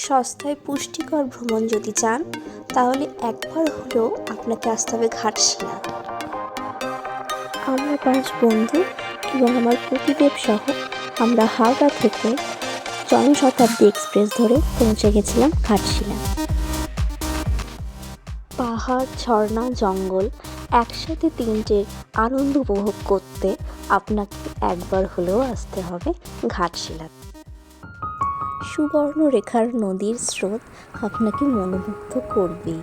সস্তায় পুষ্টিকর ভ্রমণ যদি চান তাহলে একবার হলেও আপনাকে আসতে হবে ঘাটশিলা। আমরা 5 বন্ধু এবং আমার পতিদেব সহ আমরা হাওড়া থেকে জনশতাব্দী এক্সপ্রেস ধরে পৌঁছে গেছিলাম ঘাটশিলা। পাহাড়, ঝর্ণা, জঙ্গল একসাথে তিনটের আনন্দ উপভোগ করতে আপনাকে একবার হলেও আসতে হবে ঘাটশিলা। সুবর্ণরেখার নদীর স্রোত আপনাকে মনোমুগ্ধ করবেই।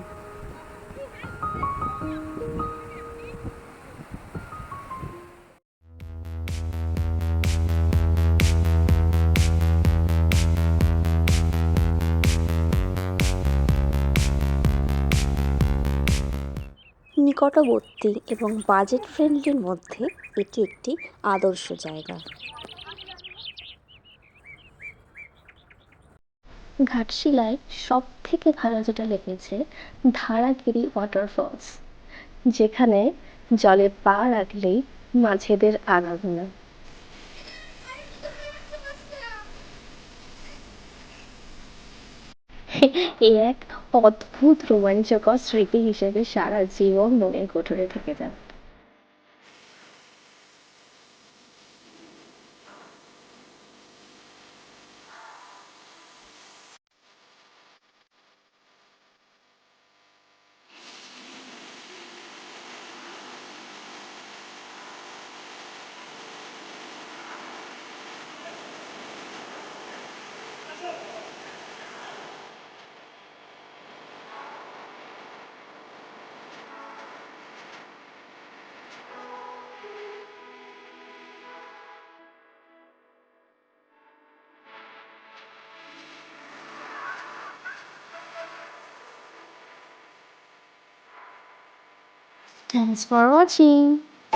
নিকটবর্তী এবং বাজেট ফ্রেন্ডলির মধ্যে এটি একটি আদর্শ জায়গা। ঘাটশিলায় সব থেকে ভালো যেটা লেগেছে ধারাগিরি ওয়াটারফলস, যেখানে জলে পা রাখলেই মাছেদের আনাগোনা। এ এক অদ্ভুত রোমাঞ্চকর স্মৃতি হিসেবে সারা জীবন মনের কোঠরে থেকে যাবে। Thanks for watching.